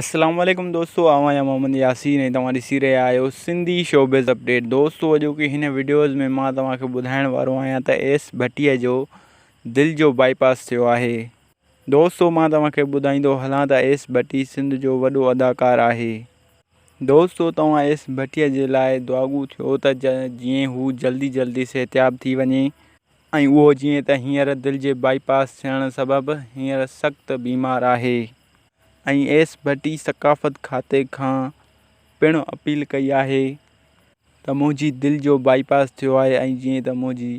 अस्सलाम वालेकुम दोस्तों, आवां मोहम्मद यासीन ऐं तव्हां ॾिसी रहिया आहियो सिंधी शोबिज़ अपडेट। दोस्तों अॼु की हिन वीडियोज़ में मां तव्हांखे ॿुधाइण वारो आहियां त एस भट्टीअ जो दिल जो बाईपास थियो आहे। दोस्तों मां तव्हांखे ॿुधाईंदो हलां त एस भट्टी सिंध जो वॾो अदाकार आहे। दोस्तों तव्हां एस भट्टीअ जे लाइ दुआगू थियो त जीअं हू जल्दी सिहतयाब थी वञे ऐं उहो जीअं त हींअर दिल जे बाईपास थियण सबबि हींअर सख़्तु बीमार आहे ऐं एस भट्टी सकाफ़त खाते खां पिणु अपील कई आहे त मुंहिंजी दिल जो बाईपास थियो आहे ऐं जीअं त मुंहिंजी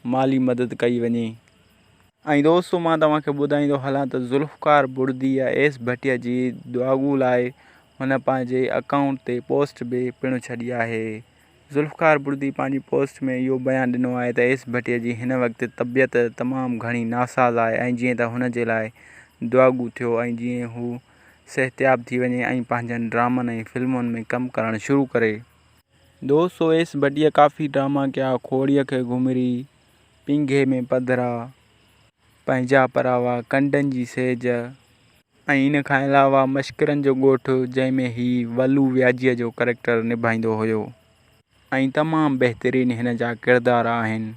माली मदद कई वञे। ऐं दोस्तों मां तव्हांखे ॿुधाईंदो हलां त ज़ुल्फ़कार बुर्दीअ एस भट्टीअ जी दुआगू लाइ हुन पंहिंजे अकाउंट ते पोस्ट बि पिणु छॾी आहे। ज़ुल्फ़कार बुर्दी पंहिंजी पोस्ट में इहो बयानु ॾिनो आहे त एस भट्टीअ जी हिन वक़्तु तबियत तमामु घणी नासाज़ आहे ऐं जीअं त हुन जे लाइ दुआगू थियो ऐं जीअं हू सिहतयाब थी वञे ऐं पंहिंजनि ड्रामनि ऐं फिल्मुनि में कमु करणु शुरू करे। दोस्तों एस भट्टीअ काफ़ी ड्रामा कया, खोड़ीअ खे घुमरी, पिंघे में पधरा, पंहिंजा परावा, कंडनि जी सेज ऐं इन खां अलावा मश्करनि जो ॻोठु जंहिंमें ही वलू व्याजीअ जो करेक्टर निभाईंदो हुयो ऐं तमामु बहितरीनु हिन जा किरदार आहिनि।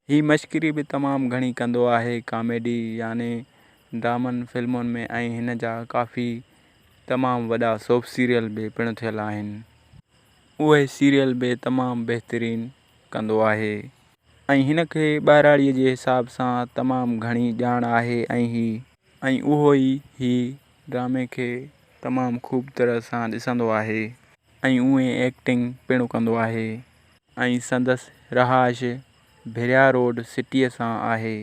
ही मश्करी बि तमामु घणी कंदो आहे कॉमेडी याने ड्रामनि फिल्मुनि में ऐं हिन जा काफ़ी तमामु वॾा सोप सीरियल बि पिणु थियल आहिनि। उहे सीरियल बि तमामु बहितरीनु कंदो आहे ऐं हिन खे ॿाहिराड़ीअ जे हिसाब सां तमामु घणी ॼाण आहे ऐं उहो ई ड्रामे खे तमामु ख़ूब तरह सां ॾिसंदो आहे ऐं उहे एक्टिंग पिणु कंदो आहे ऐं संदसि रहाश भिरिया रोड सिटीअ सां आहे।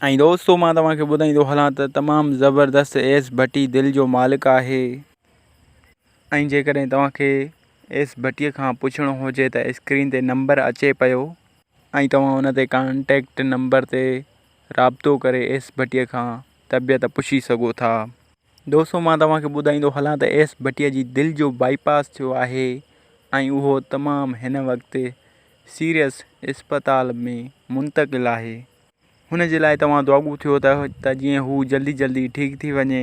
ऐं दोस्तों मां तव्हांखे ॿुधाईंदो हलां त तमामु ज़बरदस्त एस भट्टी दिल जो मालिक आहे ऐं जेकॾहिं तव्हांखे एस भट्टीअ खां पुछिणो हुजे त स्क्रीन ते नंबर अचे पियो ऐं तव्हां हुन ते कॉन्टेक्ट नंबर ते राबितो करे एस भट्टीअ खां तबियत पुछी सघो था। दोस्तों मां तव्हांखे ॿुधाईंदो हलां त एस भट्टीअ जी दिल जो बाईपास थियो आहे ऐं उहो तमामु हिन वक़्तु सीरियस इस्पताल में मुंतक़िल आहे। हुन जे लाइ तव्हां दुआगू थियो त जीअं हू जल्दी ठीकु थी वञे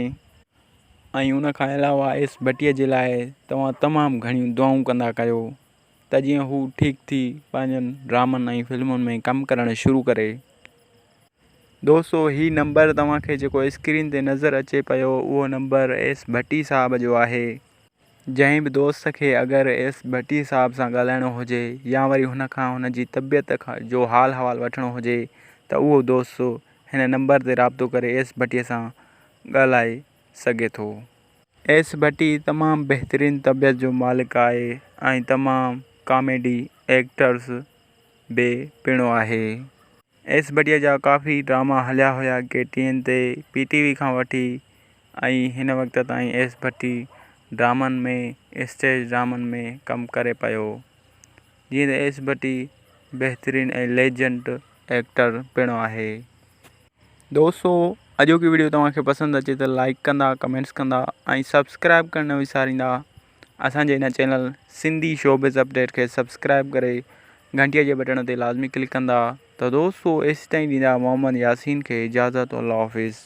ऐं उन खां अलावा एस भट्टीअ जे लाइ तव्हां तमामु घणियूं दुआऊं कंदा कयो त जीअं हू ठीकु थी पंहिंजनि ड्रामनि ऐं फिल्मुनि में कमु करणु शुरू करे। दोस्तों ही नंबर तव्हांखे जेको स्क्रीन ते नज़र अचे पियो उहो नंबर एस भट्टी साहब जो आहे। जंहिं बि दोस्त खे अगरि एस भट्टी साहब सां ॻाल्हाइणो हुजे या वरी हुन खां हुन जी तबियत जो हाल अहिवालु वठिणो हुजे त उहो दोस्त हिन नंबर ते राबितो करे एस भट्टीअ सां ॻाल्हाए सघे थो। एस भट्टी तमामु बहितरीनु तबियत जो मालिक आहे ऐं तमामु कॉमेडी एक्टर्स बि पिणु आहे। एस भट्टीअ जा काफ़ी ड्रामा हलिया हुया केटीएन ते, PTV खां वठी ऐं हिन वक़्त ताईं एस भट्टी ड्रामनि में स्टेज ड्रामनि में कमु करे पियो। जीअं त एस भट्टी बहितरीनु ऐं लेजेंड एक्टर पिणु आहे। दोस्तों अॼोकी वीडियो तव्हांखे पसंदि अचे त लाइक कंदा, कमेंट्स कंदा ऐं सब्सक्राइब करणु न विसारींदा। असांजे हिन चैनल सिंधी शोबिज़ अपडेट खे सब्सक्राइब करे घंटीअ जे बटण ते लाज़मी क्लिक कंदा। त दोस्तों एसि ताईं ॾींदा मोहम्मद यासीन खे इजाज़त। अल्लाह हाफ़िज़।